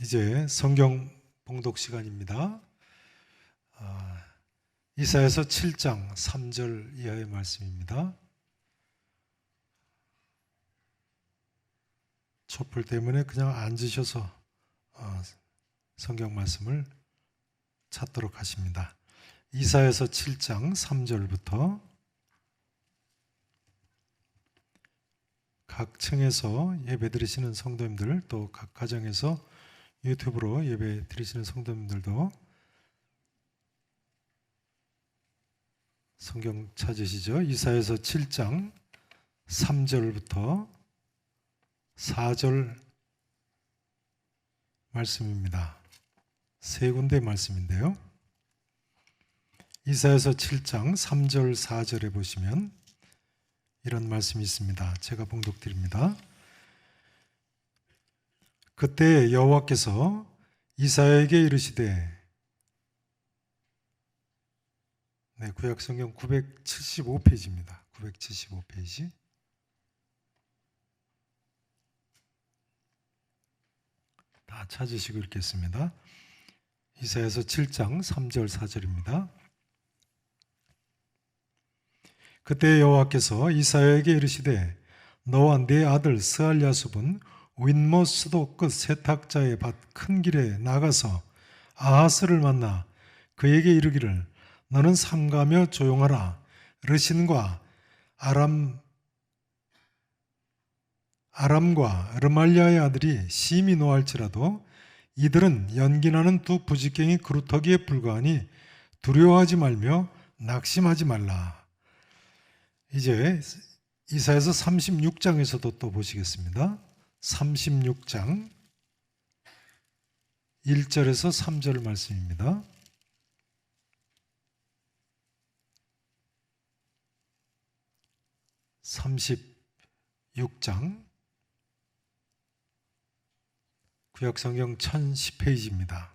이제 성경 봉독 시간입니다. 이사야서 7장 3절 이하의 말씀입니다. 촛불 때문에 그냥 앉으셔서 성경 말씀을 찾도록 하십니다. 이사야서 7장 3절부터 각 층에서 예배 드리시는 성도님들, 또 각 가정에서 유튜브로 예배 드리시는 성도님들도 성경 찾으시죠? 이사야서 7장 3절부터 4절 말씀입니다. 세 군데 말씀인데요. 이사야서 7장 3절 4절에 보시면 이런 말씀이 있습니다. 제가 봉독드립니다. 그때 여호와께서 이사야에게 이르시되, 구약성경 975페이지입니다. 975페이지. 다 찾으시고 읽겠습니다. 이사야서 7장 3절 4절입니다. 그때 여호와께서 이사야에게 이르시되, 너와 네 아들 스알야숲은 윗못 수도 끝 세탁자의 밭 큰 길에 나가서 아하스를 만나 그에게 이르기를, 너는 삼가며 조용하라. 르신과 아람과 르말리아의 아들이 심히 노할지라도 이들은 연기나는 두 부지깽이 그루터기에 불과하니 두려워하지 말며 낙심하지 말라. 이제 이사야서 36장에서도 또 보시겠습니다. 36장 1절에서 3절 말씀입니다. (36장) 구약성경 1010페이지입니다.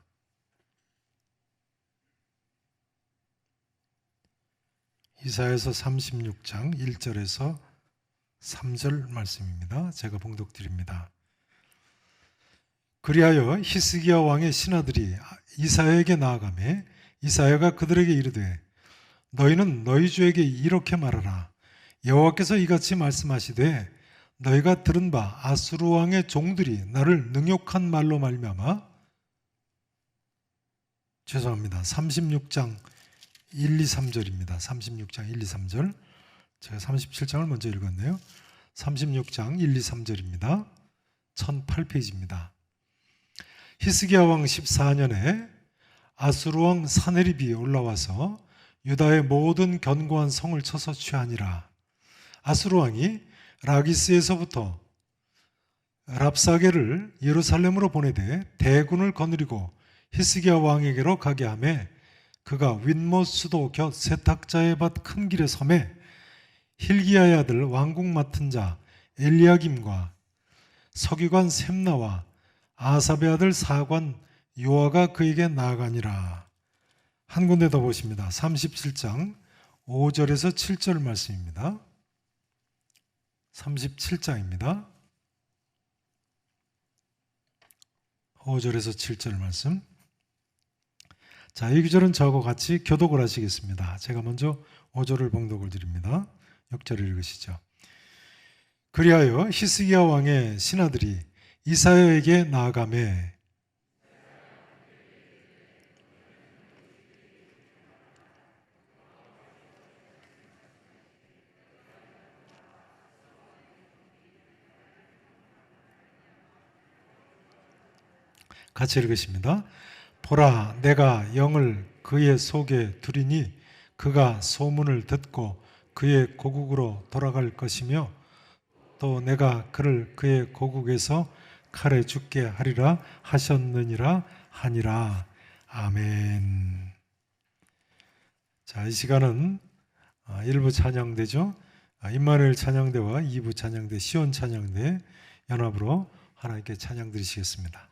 이사야서 36장 1절에서 3절 말씀입니다. 제가 봉독드립니다. 그리하여 히스기야 왕의 신하들이 이사야에게 나아가매 이사야가 그들에게 이르되, 너희는 너희 주에게 이렇게 말하라. 여호와께서 이같이 말씀하시되, 너희가 들은 바 아수르 왕의 종들이 나를 능욕한 말로 말미암아 36장 1, 2, 3절입니다. 36장 1, 2, 3절. 제가 37장을 먼저 읽었네요. 36장 1, 2, 3절입니다. 1008페이지입니다. 히스기야 왕 14년에 아수르 왕 사네립이 올라와서 유다의 모든 견고한 성을 쳐서 취하니라. 아수르 왕이 라기스에서부터 랍사게를 예루살렘으로 보내되 대군을 거느리고 히스기야 왕에게로 가게 하매, 그가 윗못 수도 곁 세탁자의 밭 큰 길에 섬에 힐기야의 아들 왕국 맡은 자 엘리야김과 서기관 셈나와 아삽의 아들 사관 요아가 그에게 나아가니라. 한 군데 더 보십니다. 37장 5절에서 7절 말씀입니다. 37장입니다. 5절에서 7절 말씀. 자, 이 구절은 저하고 같이 교독을 하시겠습니다. 제가 먼저 5절을 봉독을 드립니다. 6절을 읽으시죠. 그리하여 히스기야 왕의 신하들이 이사야에게 나아가매 같이 읽으십니다. 보라, 내가 영을 그의 속에 두리니 그가 소문을 듣고 그의 고국으로 돌아갈 것이며, 또 내가 그를 그의 고국에서 칼에 죽게 하리라 하셨느니라 하니라. 아멘. 자, 이 시간은 1부 찬양대죠. 임마누엘 찬양대와 2부 찬양대, 시온 찬양대 연합으로 하나님께 찬양 드리시겠습니다.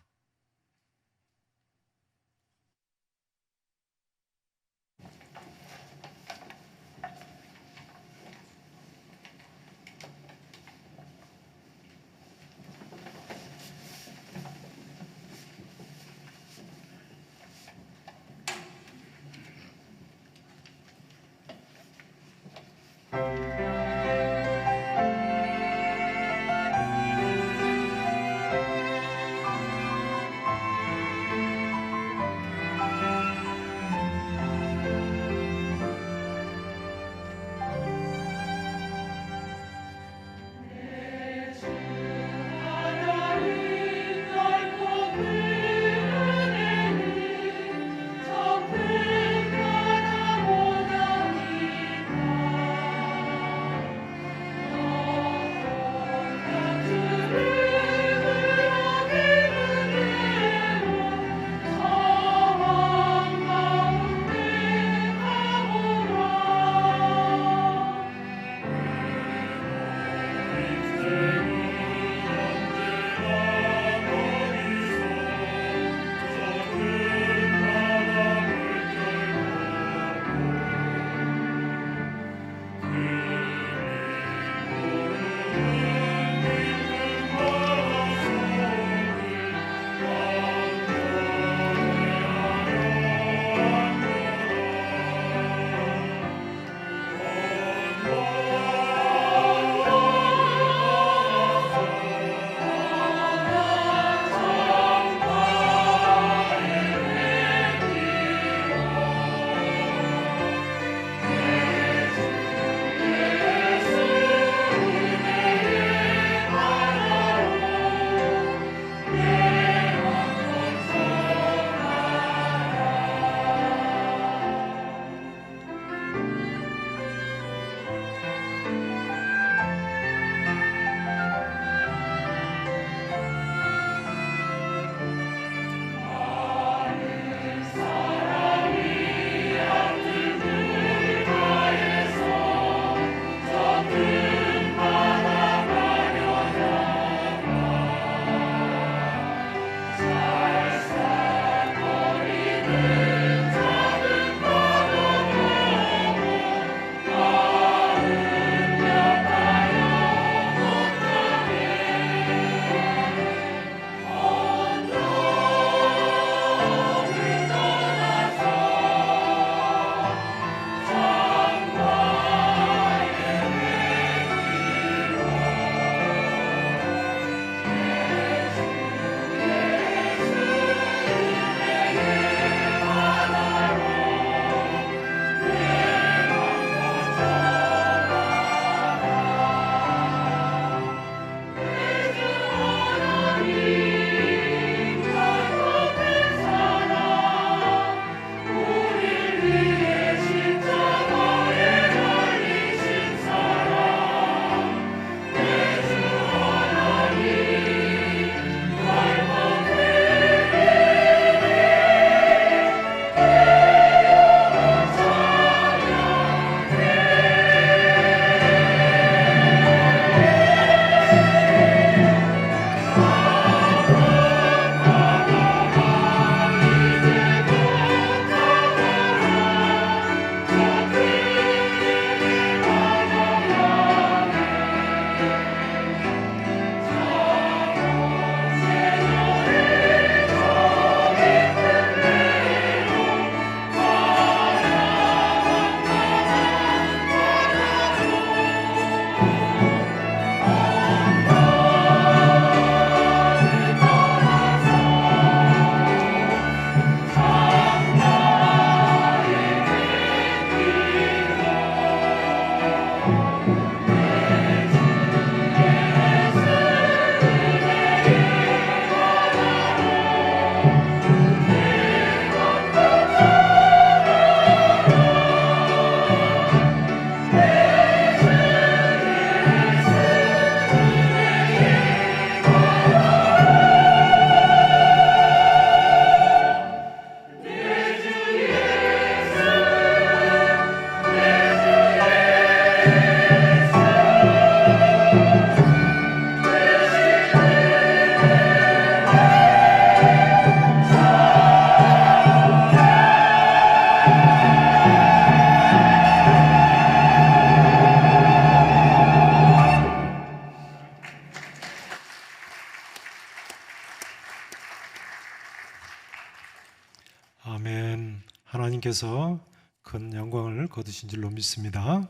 아멘. 하나님께서 큰 영광을 거두신 줄로 믿습니다.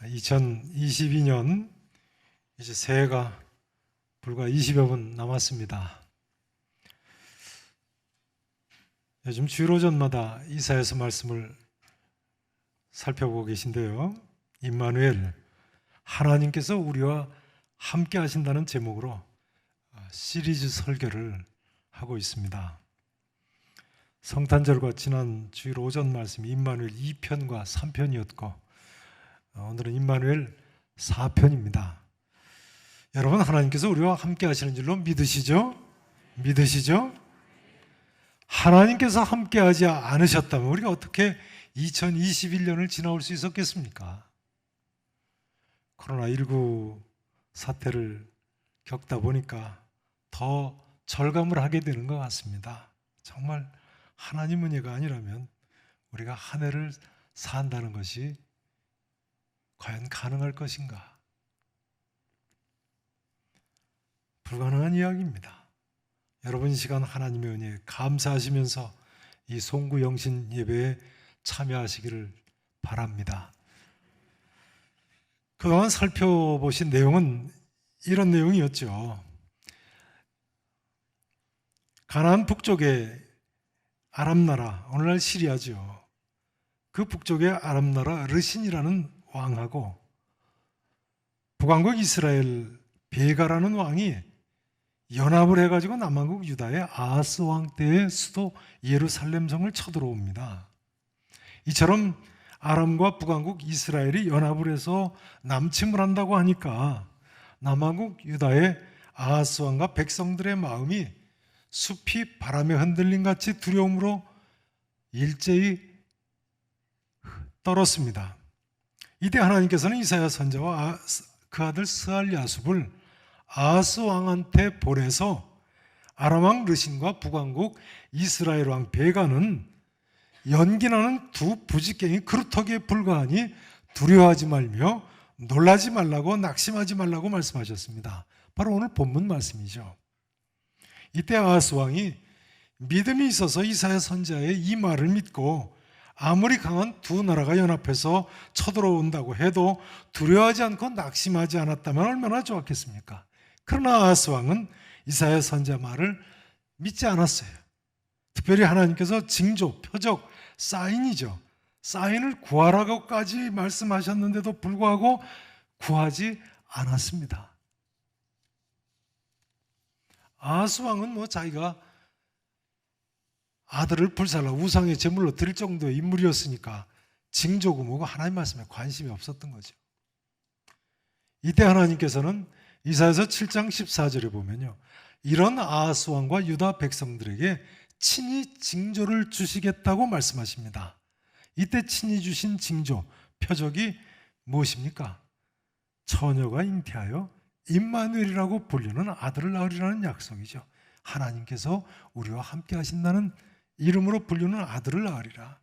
2022년 이제 새해가 불과 20여 분 남았습니다. 요즘 주일오전마다 이사야서 말씀을 살펴보고 계신데요. 임마누엘, 하나님께서 우리와 함께 하신다는 제목으로 시리즈 설교를 하고 있습니다. 성탄절과 지난 주일 오전 말씀 임마누엘 2편과 3편이었고 오늘은 임마누엘 4편입니다. 여러분, 하나님께서 우리와 함께 하시는 줄로 믿으시죠? 믿으시죠? 하나님께서 함께 하지 않으셨다면 우리가 어떻게 2021년을 지나올 수 있었겠습니까? 코로나19 사태를 겪다 보니까 더 절감을 하게 되는 것 같습니다. 정말 하나님 은혜가 아니라면 우리가 한 해를 산다는 것이 과연 가능할 것인가? 불가능한 이야기입니다. 여러분, 이 시간 하나님의 은혜에 감사하시면서 이 송구 영신 예배에 참여하시기를 바랍니다. 그동안 살펴보신 내용은 이런 내용이었죠. 가나안 북쪽에 아람나라, 오늘날 시리아죠. 그 북쪽의 아람나라 르신이라는 왕하고 북왕국 이스라엘 베가라는 왕이 연합을 해가지고 남왕국 유다의 아하스 왕 때의 수도 예루살렘성을 쳐들어옵니다. 이처럼 아람과 북왕국 이스라엘이 연합을 해서 남침을 한다고 하니까 남왕국 유다의 아하스 왕과 백성들의 마음이 숲이 바람에 흔들림 같이 두려움으로 일제히 떨었습니다. 이때 하나님께서는 이사야 선지자와 그 아들 스알 야숲을 아하스 왕한테 보내서 아람 왕 르신과 북왕국 이스라엘 왕 베가는 연기나는 두 부지깽이 그루터기에 불과하니 두려워하지 말며 놀라지 말라고, 낙심하지 말라고 말씀하셨습니다. 바로 오늘 본문 말씀이죠. 이때 아하스 왕이 믿음이 있어서 이사야 선지자의 이 말을 믿고 아무리 강한 두 나라가 연합해서 쳐들어온다고 해도 두려워하지 않고 낙심하지 않았다면 얼마나 좋았겠습니까? 그러나 아하스 왕은 이사야 선지자 말을 믿지 않았어요. 특별히 하나님께서 징조, 표적, 사인이죠. 사인을 구하라고까지 말씀하셨는데도 불구하고 구하지 않았습니다. 아하스 왕은 자기가 아들을 불살라 우상의 제물로 드릴 정도의 인물이었으니까 징조고 뭐고 하나님 말씀에 관심이 없었던 거죠. 이때 하나님께서는 이사야서 7장 14절에 보면요, 이런 아하스 왕과 유다 백성들에게 친히 징조를 주시겠다고 말씀하십니다. 이때 친히 주신 징조, 표적이 무엇입니까? 처녀가 잉태하여 임마누엘이라고 불리는 아들을 낳으리라는 약속이죠. 하나님께서 우리와 함께 하신다는 이름으로 불리는 아들을 낳으리라.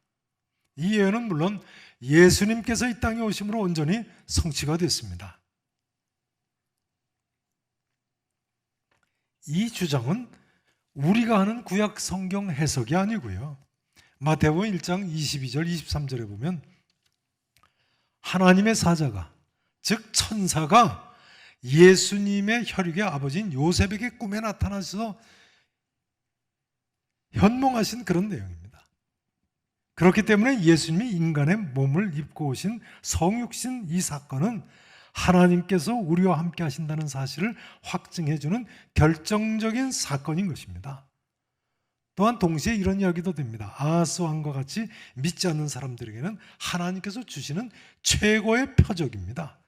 이 예언은 물론 예수님께서 이 땅에 오심으로 온전히 성취가 됐습니다. 이 주장은 우리가 하는 구약 성경 해석이 아니고요, 마태복음 1장 22절 23절에 보면 하나님의 사자가, 즉 천사가 예수님의 혈육의 아버지인 요셉에게 꿈에 나타나서 현몽하신 그런 내용입니다. 그렇기 때문에 예수님이 인간의 몸을 입고 오신 성육신 이 사건은 하나님께서 우리와 함께 하신다는 사실을 확증해주는 결정적인 사건인 것입니다. 또한 동시에 이런 이야기도 됩니다. 아하스 왕과 같이 믿지 않는 사람들에게는 하나님께서 주시는 최고의 표적입니다.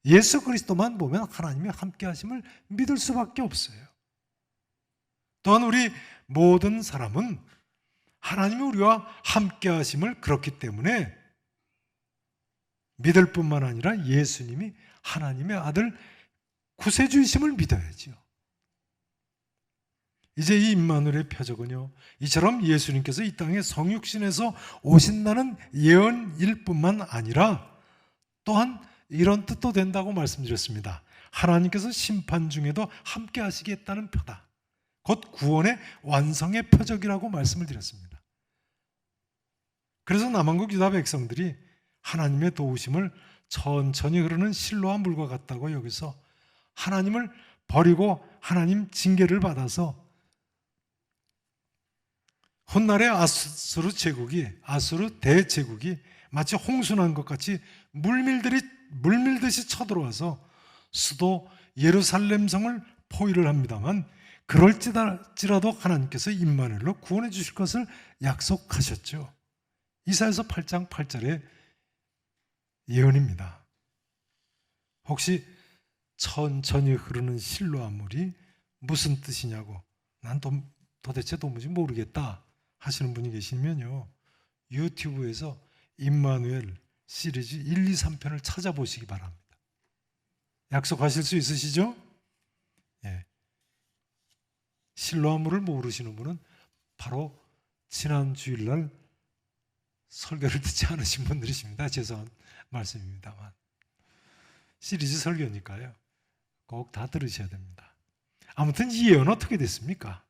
예수 그리스도만 보면 하나님의 함께 하심을 믿을 수밖에 없어요. 또한 우리 모든 사람은 하나님이 우리와 함께 하심을 그렇기 때문에 믿을 뿐만 아니라 예수님이 하나님의 아들 구세주이심을 믿어야지요. 이제 이 임마누엘의 표적은요, 이처럼 예수님께서 이 땅에 성육신에서 오신다는 예언일 뿐만 아니라 또한 이런 뜻도 된다고 말씀드렸습니다. 하나님께서 심판 중에도 함께 하시겠다는 표다. 곧 구원의 완성의 표적이라고 말씀을 드렸습니다. 그래서 남한국 유다 백성들이 하나님의 도우심을 천천히 흐르는 실로와 물과 같다고 여기서 하나님을 버리고 하나님 징계를 받아서 훗날의 아수르 대제국이 마치 홍수난 것 같이 물밀듯이 쳐들어와서 수도 예루살렘 성을 포위를 합니다만 그럴지라도 하나님께서 임마누엘로 구원해 주실 것을 약속하셨죠. 이사야서 8장 8절의 예언입니다. 혹시 천천히 흐르는 실로암 물이 무슨 뜻이냐고 난 도대체 도무지 모르겠다 하시는 분이 계시면요, 유튜브에서 임마누엘 시리즈 1, 2, 3편을 찾아보시기 바랍니다. 약속하실 수 있으시죠? 예. 실로암 물을 모르시는 분은 바로 지난 주일날 설교를 듣지 않으신 분들이십니다. 죄송한 말씀입니다만 시리즈 설교니까요, 꼭 다 들으셔야 됩니다. 아무튼 이 예언은 어떻게 됐습니까?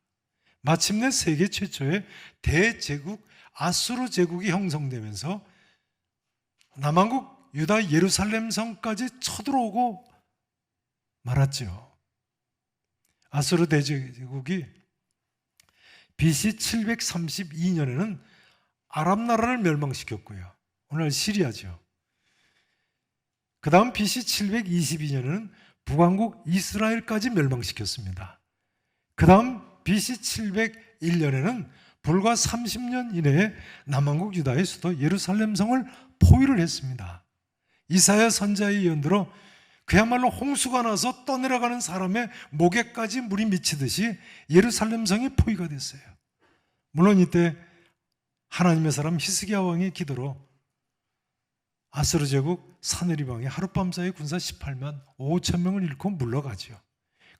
마침내 세계 최초의 대제국 아수르 제국이 형성되면서 남한국 유다 예루살렘 성까지 쳐들어오고 말았죠. 아수르 대제국이 BC 732년에는 아랍 나라를 멸망시켰고요. 오늘 시리아죠. 그 다음 BC 722년에는 북왕국 이스라엘까지 멸망시켰습니다. 그 다음 BC 701년에는 불과 30년 이내에 남한국 유다의 수도 예루살렘 성을 포위를 했습니다. 이사야 선지자의 예언대로 그야말로 홍수가 나서 떠내려가는 사람의 목에까지 물이 미치듯이 예루살렘 성이 포위가 됐어요. 물론 이때 하나님의 사람 히스기야 왕의 기도로 아수르 제국 사네립 왕이 하룻밤 사이에 군사 18만 5천 명을 잃고 물러가죠.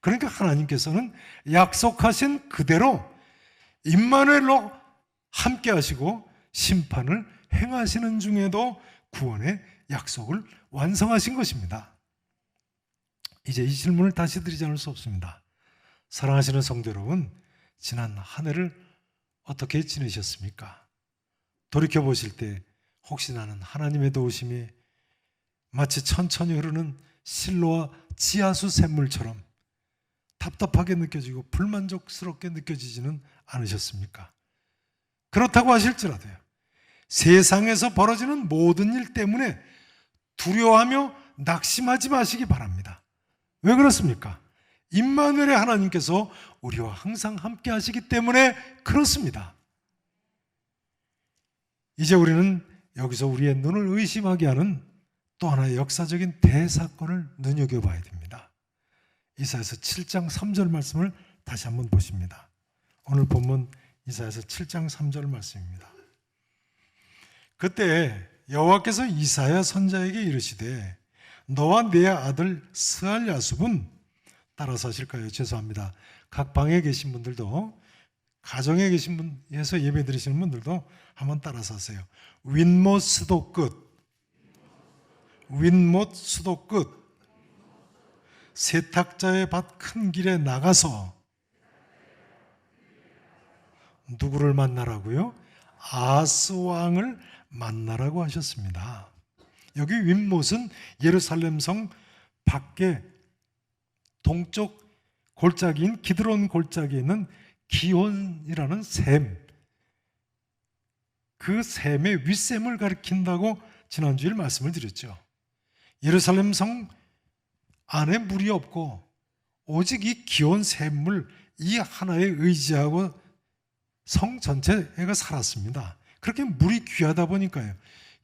그러니까 하나님께서는 약속하신 그대로 임마누엘로 함께 하시고 심판을 행하시는 중에도 구원의 약속을 완성하신 것입니다. 이제 이 질문을 다시 드리지 않을 수 없습니다. 사랑하시는 성도 여러분, 지난 한 해를 어떻게 지내셨습니까? 돌이켜보실 때 혹시 나는 하나님의 도우심이 마치 천천히 흐르는 실로와 지하수 샘물처럼 답답하게 느껴지고 불만족스럽게 느껴지지는 않으셨습니까? 그렇다고 하실지라도요, 세상에서 벌어지는 모든 일 때문에 두려워하며 낙심하지 마시기 바랍니다. 왜 그렇습니까? 임마누엘의 하나님께서 우리와 항상 함께 하시기 때문에 그렇습니다. 이제 우리는 여기서 우리의 눈을 의심하게 하는 또 하나의 역사적인 대사건을 눈여겨봐야 됩니다. 이사야서 7장 3절 말씀을 다시 한번 보십니다. 오늘 본문 이사야서 7장 3절 말씀입니다. 그때 여호와께서 이사야 선지자에게 이르시되 너와 네 아들 스알 야숲은, 따라서 하실까요? 죄송합니다. 각 방에 계신 분들도, 가정에 계신 분에서 예배 드리시는 분들도 한번 따라서 하세요. 윗못 수도 끝, 윗못 수도 끝, 세탁자의 밭 큰 길에 나가서 누구를 만나라고요? 아스 왕을 만나라고 하셨습니다. 여기 윗못은 예루살렘 성 밖에 동쪽 골짜기인 기드론 골짜기에 있는 기혼이라는 샘, 그 샘의 윗샘을 가리킨다고 지난주에 말씀을 드렸죠. 예루살렘 성 안에 물이 없고 오직 이 기혼 샘물 이 하나에 의지하고 성 전체가 살았습니다. 그렇게 물이 귀하다 보니까요,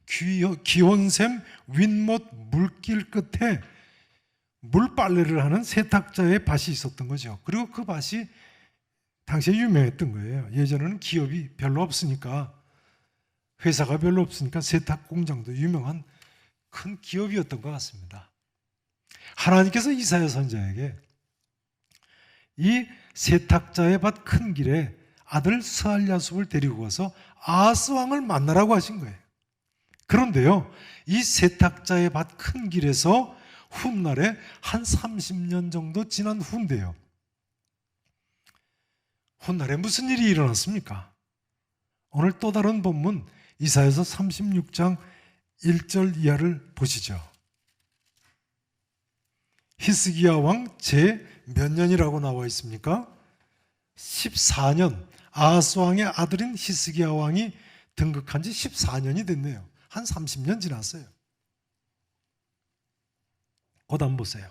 기혼샘 윗못 물길 끝에 물빨래를 하는 세탁자의 밭이 있었던 거죠. 그리고 그 밭이 당시에 유명했던 거예요. 예전에는 기업이 별로 없으니까, 회사가 별로 없으니까 세탁 공장도 유명한 큰 기업이었던 것 같습니다. 하나님께서 이사야 선지자에게 이 세탁자의 밭 큰 길에 아들 스알야숲을 데리고 가서 아하스 왕을 만나라고 하신 거예요. 그런데요, 이 세탁자의 밭 큰 길에서 훗날에 한 30년 정도 지난 후인데요, 훗날에 무슨 일이 일어났습니까? 오늘 또 다른 본문 이사야서 36장 1절 이하를 보시죠. 히스기야 왕 제 몇 년이라고 나와 있습니까? 14년. 아하스 왕의 아들인 히스기야 왕이 등극한 지 14년이 됐네요. 한 30년 지났어요. 고단 보세요.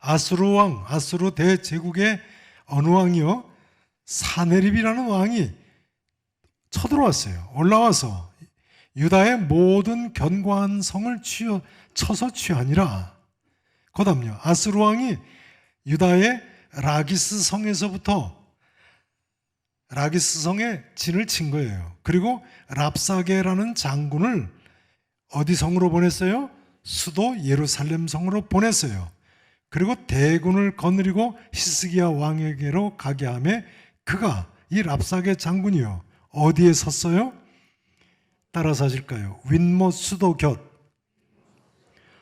아수르 왕, 아수르 대제국의 어느 왕이요? 사네립이라는 왕이 쳐들어왔어요. 올라와서 유다의 모든 견고한 성을 쳐서 취하니라. 그 다음요. 아수르 왕이 유다의 라기스 성에서부터 라기스 성에 진을 친 거예요. 그리고 랍사게라는 장군을 어디 성으로 보냈어요? 수도 예루살렘 성으로 보냈어요. 그리고 대군을 거느리고 히스기야 왕에게로 가게 하매 그가 이 랍사게 장군이요. 어디에 섰어요? 따라서 하실까요? 윗못 수도 곁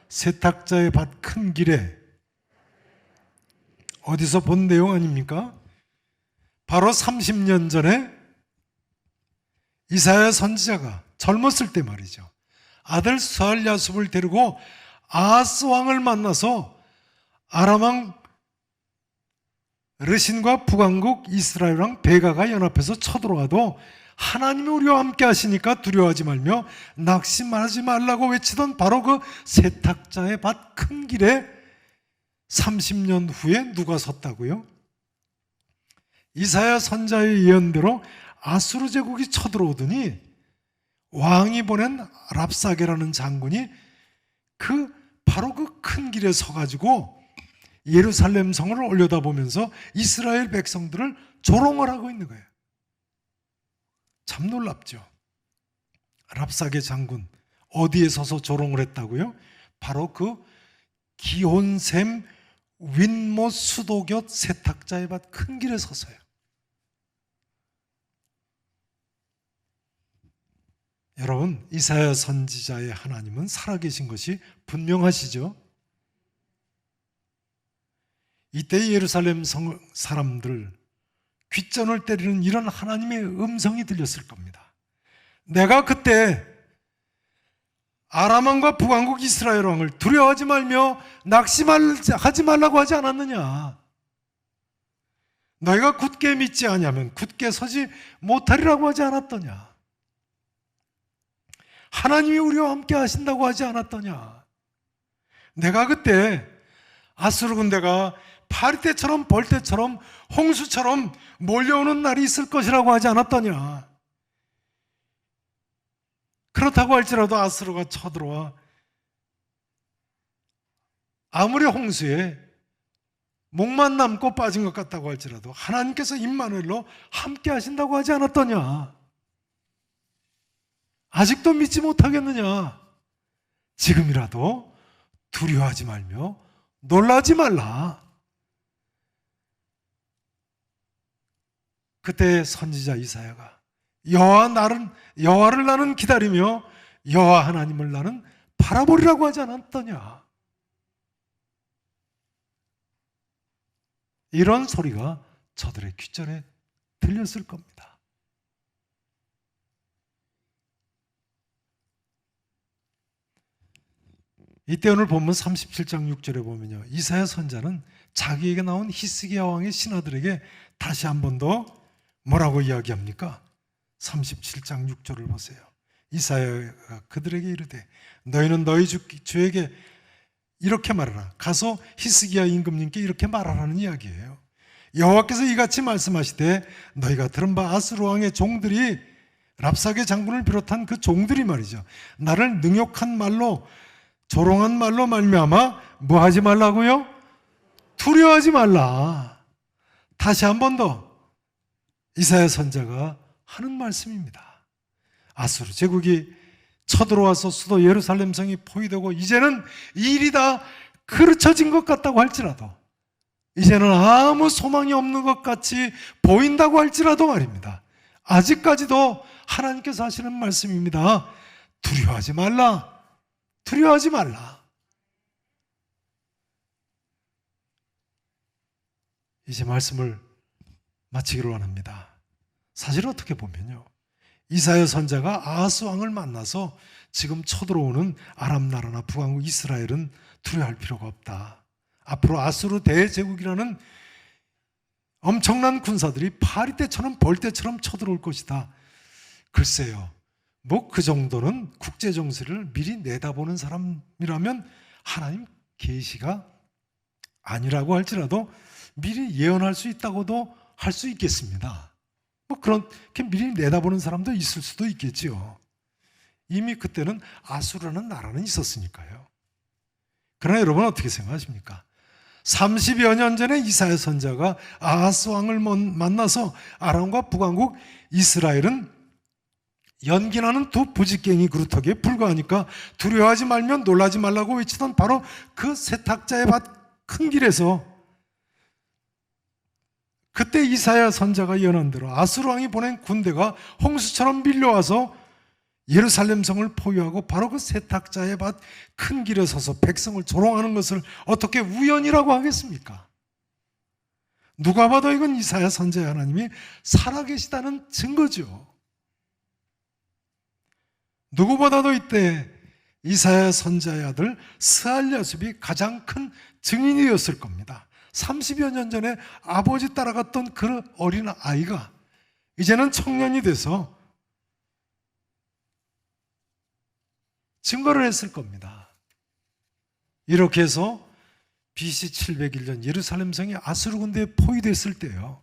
세탁자의 밭 큰 길에. 어디서 본 내용 아닙니까? 바로 30년 전에 이사야 선지자가 젊었을 때 말이죠. 아들 스알야숲을 데리고 아하스 왕을 만나서 아람 왕 르신과 북왕국 이스라엘랑 베가가 연합해서 쳐들어와도 하나님이 우리와 함께 하시니까 두려워하지 말며 낙심하지 말라고 외치던 바로 그 세탁자의 밭 큰 길에 30년 후에 누가 섰다고요? 이사야 선자의 예언대로 아수르 제국이 쳐들어오더니 왕이 보낸 랍사게라는 장군이 바로 그 큰 길에 서가지고 예루살렘 성을 올려다보면서 이스라엘 백성들을 조롱을 하고 있는 거예요. 참 놀랍죠. 랍사게 장군 어디에 서서 조롱을 했다고요? 바로 그 기혼샘 윗못 수도 곁 세탁자의 밭 큰 길에 서서요. 여러분, 이사야 선지자의 하나님은 살아계신 것이 분명하시죠? 이때 예루살렘 사람들 귓전을 때리는 이런 하나님의 음성이 들렸을 겁니다. 내가 그때 아람 왕과 북왕국 이스라엘 왕을 두려워하지 말며 낙심하지 말라고 하지 않았느냐? 너희가 굳게 믿지 아니하면 굳게 서지 못하리라고 하지 않았더냐? 하나님이 우리와 함께 하신다고 하지 않았더냐? 내가 그때 아수르 군대가 파리떼처럼 벌떼처럼 홍수처럼 몰려오는 날이 있을 것이라고 하지 않았더냐? 그렇다고 할지라도 아수르가 쳐들어와 아무리 홍수에 목만 남고 빠진 것 같다고 할지라도 하나님께서 임마누엘로 함께 하신다고 하지 않았더냐? 아직도 믿지 못하겠느냐? 지금이라도 두려워하지 말며 놀라지 말라. 그때 선지자 이사야가 여호와를 나는 기다리며 여호와 하나님을 나는 바라보리라고 하지 않았더냐? 이런 소리가 저들의 귓전에 들렸을 겁니다. 이때 오늘 본문 37장 6절에 보면요, 이사야 선자는 자기에게 나온 히스기야 왕의 신하들에게 다시 한 번 더 뭐라고 이야기합니까? 37장 6절을 보세요. 이사야가 그들에게 이르되 너희는 너희 주에게 이렇게 말하라. 가서 히스기야 임금님께 이렇게 말하라는 이야기예요. 여호와께서 이같이 말씀하시되 너희가 들은 바 아수르 왕의 종들이 랍사게 장군을 비롯한 그 종들이 말이죠, 나를 능욕한 말로 조롱한 말로 말미암아 뭐 하지 말라고요? 두려워하지 말라. 다시 한 번 더 이사야 선자가 하는 말씀입니다. 아수르 제국이 쳐들어와서 수도 예루살렘 성이 포위되고 이제는 일이 다 그르쳐진 것 같다고 할지라도, 이제는 아무 소망이 없는 것 같이 보인다고 할지라도 말입니다, 아직까지도 하나님께서 하시는 말씀입니다. 두려워하지 말라. 두려워하지 말라. 이제 말씀을 마치기를 원합니다. 사실 어떻게 보면요, 이사야 선자가 아하스 왕을 만나서 지금 쳐들어오는 아람 나라나 북왕국 이스라엘은 두려워할 필요가 없다. 앞으로 아수르 대제국이라는 엄청난 군사들이 파리 때처럼 벌 때처럼 쳐들어올 것이다. 글쎄요, 뭐 그 정도는 국제 정세를 미리 내다보는 사람이라면 하나님 계시가 아니라고 할지라도 미리 예언할 수 있다고도 할 수 있겠습니다. 뭐 그렇게 미리 내다보는 사람도 있을 수도 있겠지요. 이미 그때는 아수르라는 나라는 있었으니까요. 그러나 여러분 어떻게 생각하십니까? 30여 년 전에 이사야 선자가 아하스 왕을 만나서 아람과 북왕국 이스라엘은 연기나는 두 부직갱이 그루터기에 불과하니까 두려워하지 말면 놀라지 말라고 외치던 바로 그 세탁자의 밭 큰 길에서 그때 이사야 선자가 예언한 대로 아수르 왕이 보낸 군대가 홍수처럼 밀려와서 예루살렘 성을 포위하고 바로 그 세탁자의 밭 큰 길에 서서 백성을 조롱하는 것을 어떻게 우연이라고 하겠습니까? 누가 봐도 이건 이사야 선자의 하나님이 살아계시다는 증거죠. 누구보다도 이때 이사야 선자의 아들 스알랴숲이 가장 큰 증인이 되었을 겁니다. 30여 년 전에 아버지 따라갔던 그 어린 아이가 이제는 청년이 돼서 증거를 했을 겁니다. 이렇게 해서 BC 701년 예루살렘 성이 아수르 군대에 포위됐을 때요,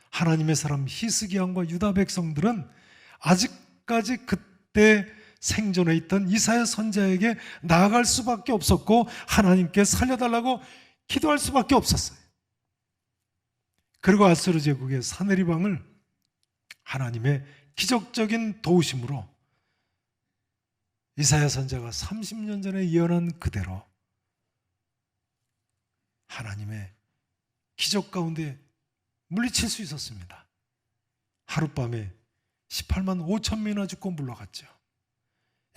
하나님의 사람 히스기야 왕과 유다 백성들은 아직까지 그때 생존해 있던 이사야 선자에게 나아갈 수밖에 없었고 하나님께 살려달라고 기도할 수밖에 없었어요. 그리고 아수르 제국의 사네립 왕을 하나님의 기적적인 도우심으로 이사야 선자가 30년 전에 예언한 그대로 하나님의 기적 가운데 물리칠 수 있었습니다. 하룻밤에 18만 5천 명이나 죽고 물러갔죠.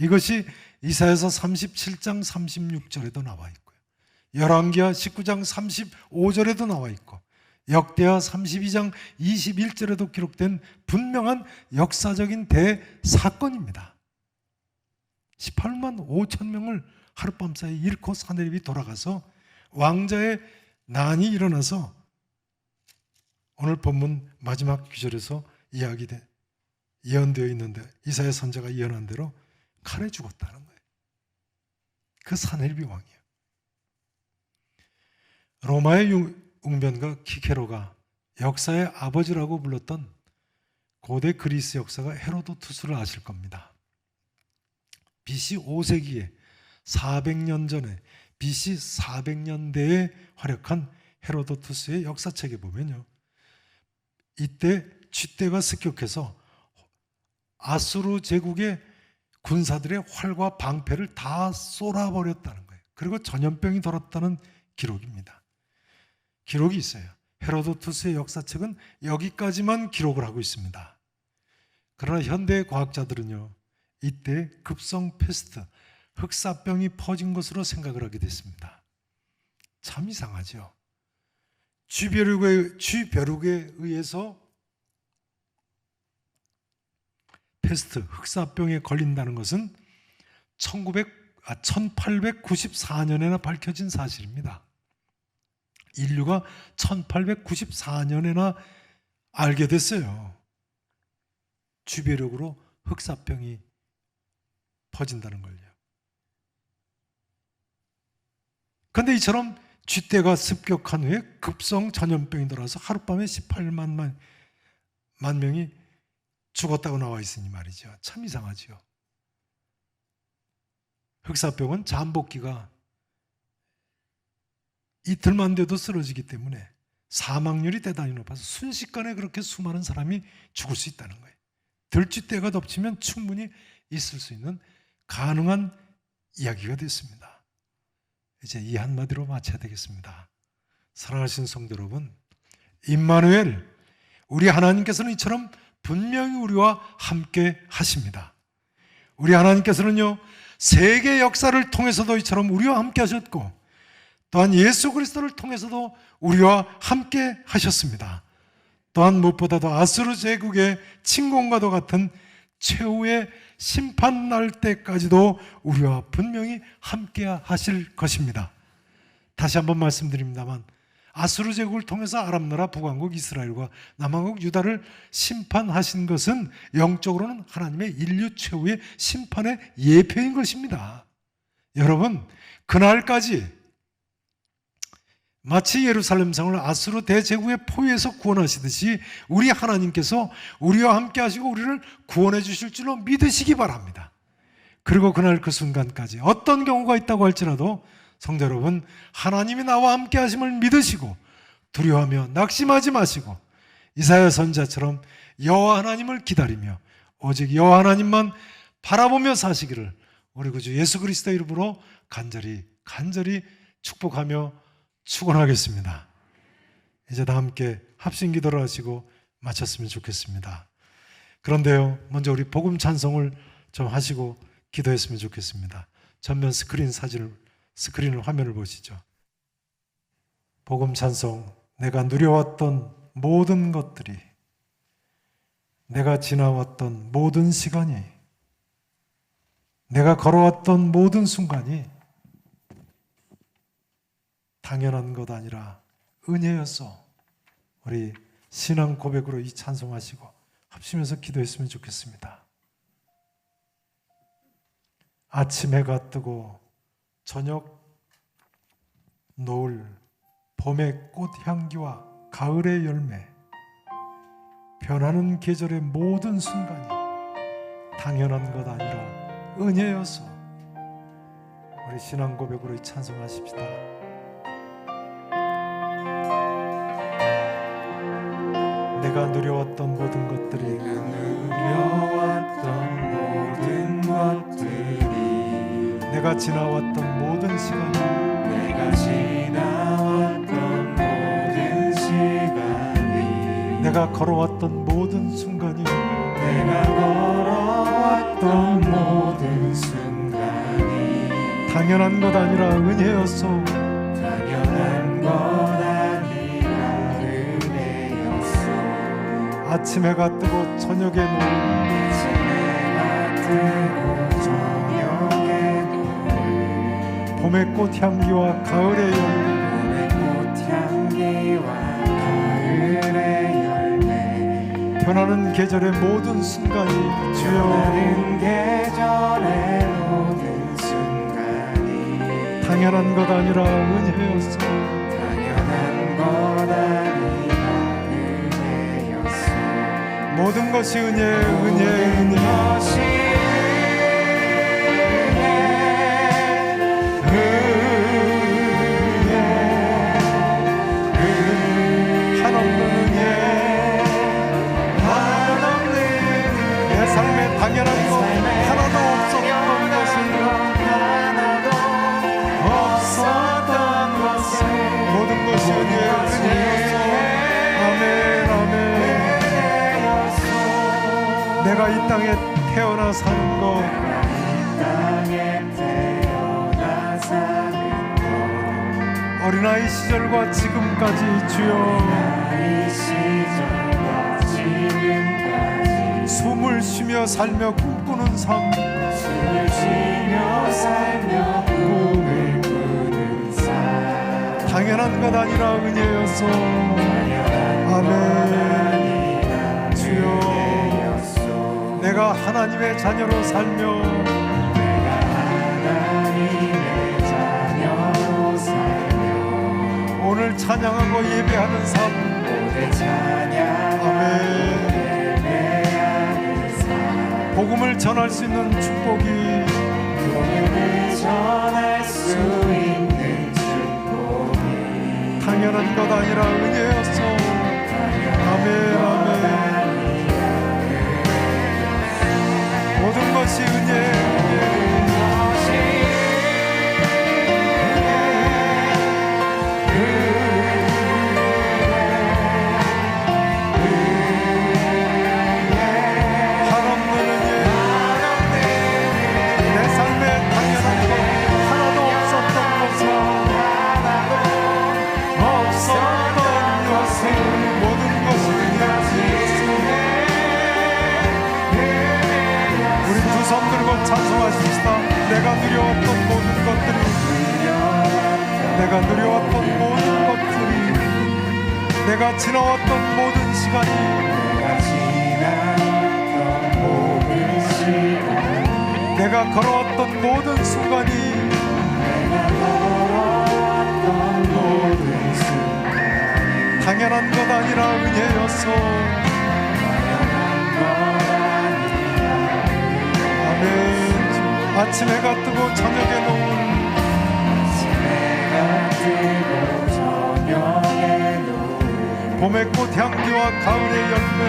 이것이 이사야서 37장 36절에도 나와 있고요, 열왕기하 19장 35절에도 나와 있고, 역대하 32장 21절에도 기록된 분명한 역사적인 대사건입니다. 18만 5천 명을 하룻밤 사이 잃고 사내립이 돌아가서 왕자의 난이 일어나서 오늘 본문 마지막 구절에서 예언되어 있는데 이사야 선자가 예언한 대로 칼에 죽었다는 거예요. 그 사네립이 왕이에요. 로마의 웅변가 키케로가 역사의 아버지라고 불렀던 고대 그리스 역사가 헤로도투스를 아실 겁니다. BC 5세기에 400년 전에 BC 400년대에 활약한 헤로도투스의 역사책에 보면요, 이때 쥐떼가 습격해서 아수르 제국의 군사들의 활과 방패를 다 쏠아버렸다는 거예요. 그리고 전염병이 돌았다는 기록입니다. 기록이 있어요. 헤로도투스의 역사책은 여기까지만 기록을 하고 있습니다. 그러나 현대 과학자들은요, 이때 급성 패스트, 흑사병이 퍼진 것으로 생각을 하게 됐습니다. 참 이상하죠. 쥐벼룩에 의해서 패스트, 흑사병에 걸린다는 것은 1894년에나 밝혀진 사실입니다. 인류가 1894년에나 알게 됐어요. 쥐벼룩으로 흑사병이 퍼진다는 걸요. 그런데 이처럼 쥐떼가 습격한 후에 급성 전염병이 돌아서 하룻밤에 18만 명이 죽었다고 나와 있으니 말이죠. 참 이상하죠. 흑사병은 잠복기가 이틀만 돼도 쓰러지기 때문에 사망률이 대단히 높아서 순식간에 그렇게 수많은 사람이 죽을 수 있다는 거예요. 들쥐떼가 덮치면 충분히 있을 수 있는 가능한 이야기가 됐습니다. 이제 이 한마디로 마쳐야 되겠습니다. 사랑하신 성도 여러분, 임마누엘, 우리 하나님께서는 이처럼 분명히 우리와 함께 하십니다. 우리 하나님께서는요, 세계 역사를 통해서도 이처럼 우리와 함께 하셨고, 또한 예수 그리스도를 통해서도 우리와 함께 하셨습니다. 또 또한 무엇보다도 아수르 제국의 침공과도 같은 최후의 심판 날 때까지도 우리와 분명히 함께 하실 것입니다. 다시 한번 말씀드립니다만 아수르 제국을 통해서 아랍나라, 북왕국 이스라엘과 남왕국 유다를 심판하신 것은 영적으로는 하나님의 인류 최후의 심판의 예표인 것입니다. 여러분, 그날까지 마치 예루살렘 성을 아수르 대제국의 포위에서 구원하시듯이 우리 하나님께서 우리와 함께 하시고 우리를 구원해 주실 줄로 믿으시기 바랍니다. 그리고 그날 그 순간까지 어떤 경우가 있다고 할지라도 성도 여러분, 하나님이 나와 함께 하심을 믿으시고 두려워하며 낙심하지 마시고 이사야 선지자처럼 여호와 하나님을 기다리며 오직 여호와 하나님만 바라보며 사시기를 우리 구주 예수 그리스도 이름으로 간절히 축복하며 축원하겠습니다. 이제 다 함께 합심 기도를 하시고 마쳤으면 좋겠습니다. 그런데요, 먼저 우리 복음 찬송을 좀 하시고 기도했으면 좋겠습니다. 전면 스크린을 화면을 보시죠. 복음 찬송. 내가 누려왔던 모든 것들이, 내가 지나왔던 모든 시간이, 내가 걸어왔던 모든 순간이 당연한 것 아니라 은혜였어. 우리 신앙 고백으로 이 찬송하시고 합심해서 기도했으면 좋겠습니다. 아침 해가 뜨고 저녁 노을, 봄의 꽃향기와 가을의 열매, 변하는 계절의 모든 순간이 당연한 것 아니라 은혜여서 우리 신앙 고백으로 이 찬송하십시다. 내가 누려왔던 모든 것들이, 내가 지나왔던 모든 시간이, 내가 걸어왔던 모든 순간이, 당연한 것 아니라 은혜였소. 아침 해가 뜨고 저녁에 노을, 봄의 꽃향기와 가을의 열매, 변하는 계절의 모든 순간이 주여, 당연한 것 아니라 은혜였소. 모든 것이 은혜. 한없는 은혜, 내 삶에 당연한 것 하나도 없었던 것을 모든 것이 은혜였소. 아멘. 내가 이 땅에 태어나 사는 것, 어린아이 시절과 지금까지 주여, 숨을 쉬며 살며 꿈꾸는 삶, 당연한 것 아니라 은혜였소. 아멘. 주여, 내가 하나님의 자녀로 살며 오늘 찬양하고 예배하는 삶, 아멘. 복음을 전할 수 있는 축복이, 당연한 것 아니라 은혜였소. 아멘. 모든 것이 은혜. 모든 것이 은혜. 내가 지나왔던 모든 시간이 내가 걸어왔던 모든 순간이 당연한 것 아니라 은혜였소. 아멘. 아침 해가 뜨고 저녁에 노을 봄의 꽃 향기와 가을의 열매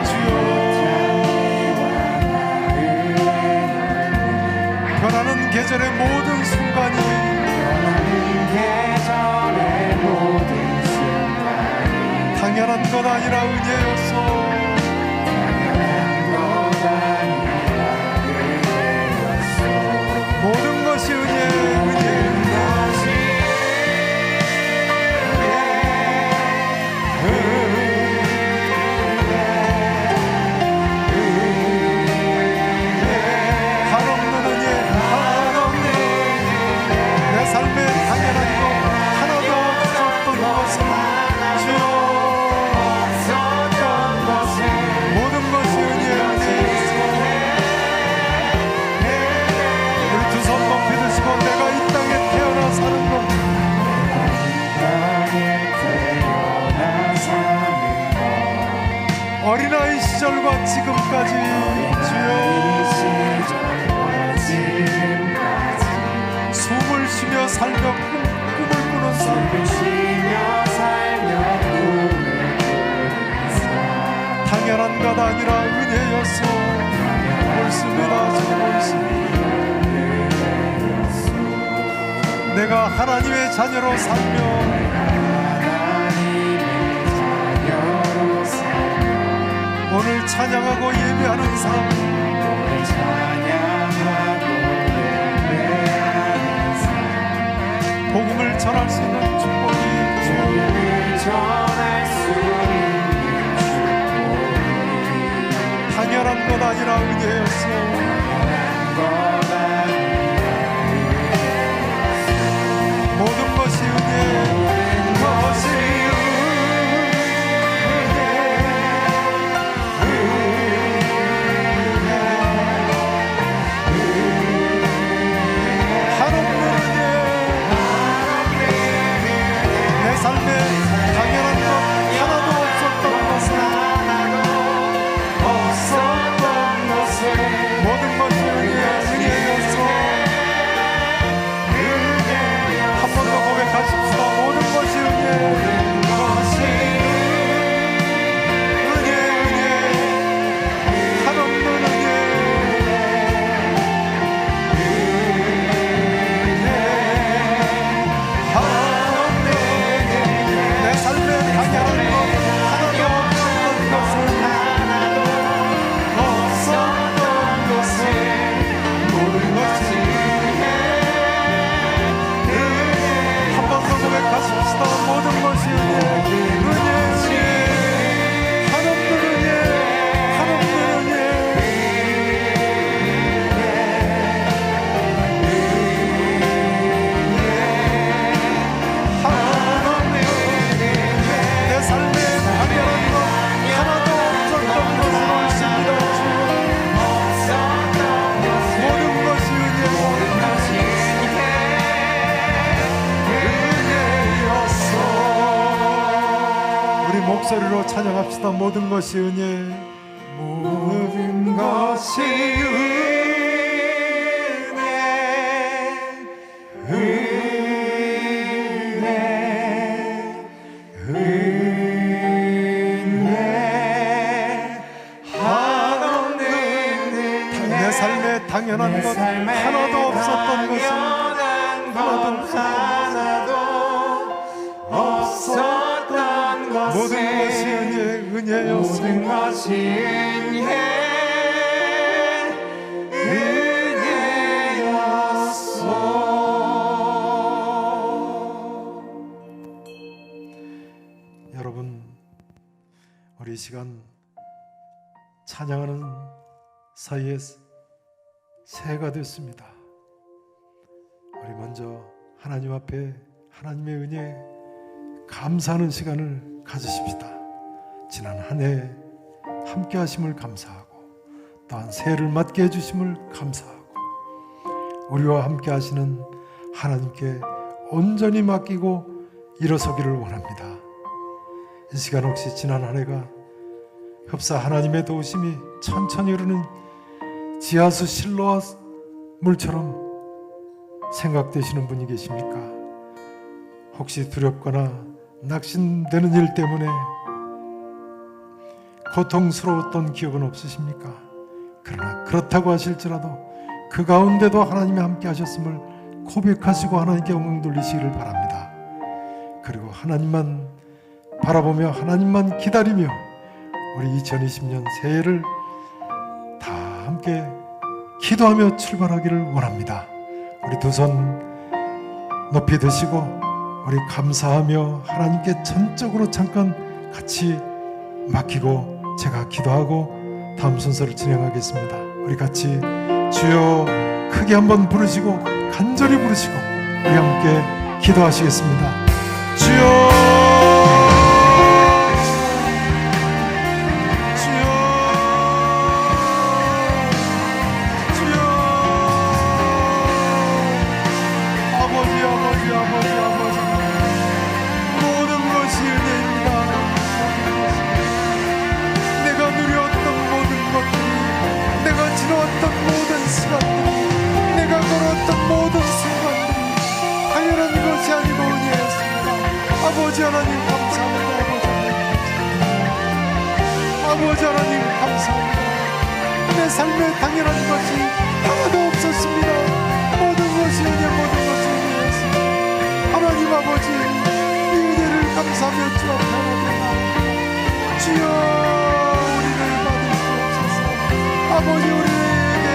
주여 변하는 계절의 모든 순간이 당연한 것 아니라 은혜였소. 모든 것이 은혜 한없는 은혜 내 삶에 당연한 것 하나도 없었던 것은 주여 모든 것이 은혜였소. 우리 두 손 높이 드시고 내가 이 땅에 태어나 사는 것 어린아이 시절과 지금까지 주여 숨을 쉬며 살며 꿈을 꾸는 삶 당연한 것 아니라 은혜였소. 옳습니다. 주님 옳습니다. 내가 하나님의 자녀로 살며 오늘 찬양하고 예배하는 삶 복음을 전할 수 있는 축복이 당연한 것 아니라 은혜였소. 모든 것이 은혜 삶에 당연한 것 하나도 없었던 것은 모든 것이 은혜였소. 한 번 더 고백하십시다. 모든 것이 은혜 한없는 은혜 삶에 당연한 것 하나도 없었던 것은 모든 것이 한 번 더 고백하십시다. 모든 것이 은혜 한없는 은혜 한없는 은혜 내 삶에 당연한 것 하나도 없었던 것은 옳습니다. 모든 것이 은혜였소. 우리 목소리로 찬양합시다. 모든 것이 은혜 모든 것이 내 삶에 당연한 것 하나도 없었던 것은 모든 것이 은혜였소. 모든 것이 은혜였소. 여러분 우리 이 시간 찬양하는 사이에 새해가 됐습니다. 우리 먼저 하나님 앞에 하나님의 은혜에 감사하는 시간을 가지십시다. 지난 한 해 함께 하심을 감사하고 또한 새해를 맞게 해주심을 감사하고 우리와 함께 하시는 하나님께 온전히 맡기고 일어서기를 원합니다. 이 시간 혹시 지난 한 해가 흡사 하나님의 도우심이 천천히 흐르는 지하수 실로와 물처럼 생각되시는 분이 계십니까? 혹시 두렵거나 낙심되는 일 때문에 고통스러웠던 기억은 없으십니까? 그러나 그렇다고 하실지라도 그 가운데도 하나님이 함께 하셨음을 고백하시고 하나님께 영광 돌리시기를 바랍니다. 그리고 하나님만 바라보며 하나님만 기다리며 우리 2020년 새해를 다 함께 기도하며 출발하기를 원합니다. 우리 두 손 높이 드시고 우리 감사하며 하나님께 전적으로 잠깐 같이 맡기고 제가 기도하고 다음 순서를 진행하겠습니다. 우리 같이 주여 크게 한번 부르시고 간절히 부르시고 우리 함께 기도하시겠습니다. 주여 아버지 하나님 감사합니다. 아버지 하나님 감사합니다. 내 삶에 당연한 것이 하나도 없었습니다. 모든 것이 은혜, 모든 것이 은혜였습니다. 하나님 아버지 이 은혜를 감사하며 주 앞에 나옵니다. 주여 우리를 받으시옵소서. 아버지 우리에게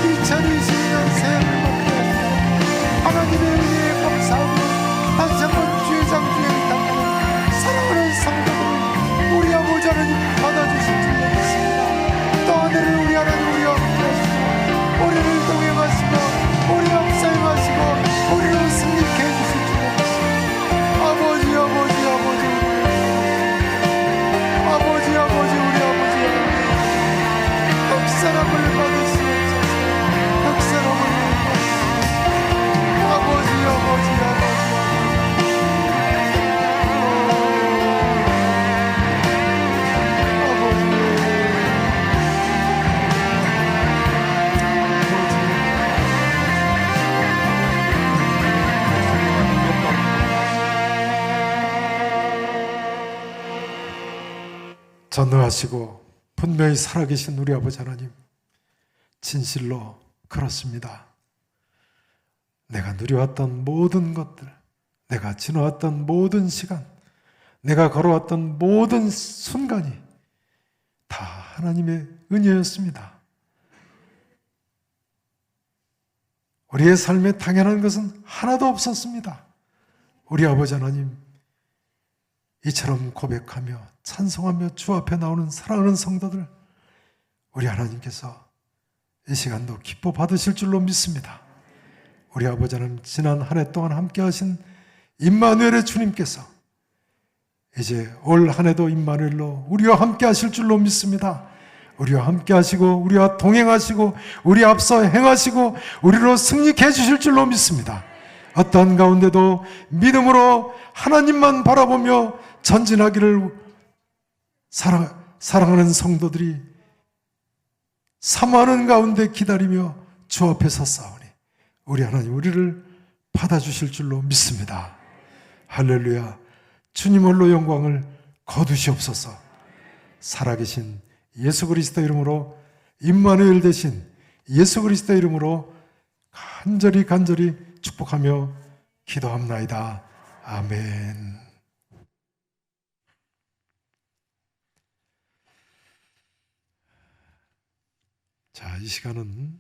2022년 새해를 맞게 하시고 하나님의 은혜에 감사하고 다시 한번 주의 장중에 담는 사랑하는 성도들 우리 아버지 하나님 받아주실 줄 믿습니다. 또 하늘을 우리 하나님 우리와 함께 하시고 우리를 동행하시며 우리 앞서 행하시고 우리를 승리케 해주실 줄 믿습니다. 아버지 우리 아버지 흑사람을 받으시옵소서. 흑사람을 받으시옵소서. 아버지 전능하시고 분명히 살아계신 우리 아버지 하나님, 진실로 그렇습니다. 내가 누려왔던 모든 것들, 내가 지나왔던 모든 시간, 내가 걸어왔던 모든 순간이 다 하나님의 은혜였습니다. 우리의 삶에 당연한 것은 하나도 없었습니다. 우리 아버지 하나님, 이처럼 고백하며 찬송하며 주 앞에 나오는 사랑하는 성도들, 우리 하나님께서 이 시간도 기뻐 받으실 줄로 믿습니다. 우리 아버지 하나님, 지난 한 해 동안 함께 하신 임마누엘의 주님께서 이제 올 한 해도 임마누엘로 우리와 함께 하실 줄로 믿습니다. 우리와 함께 하시고 우리와 동행하시고 우리 앞서 행하시고 우리로 승리케 해주실 줄로 믿습니다. 어떠한 가운데도 믿음으로 하나님만 바라보며 전진하기를 사랑하는 성도들이 사모하는 가운데 기다리며 주 앞에 섰사오니 우리 하나님 우리를 받아주실 줄로 믿습니다. 할렐루야. 주님 홀로 영광을 거두시옵소서. 살아계신 예수 그리스도 이름으로, 임마누엘 되신 예수 그리스도 이름으로 간절히 축복하며 기도합나이다. 아멘. 자, 이 시간은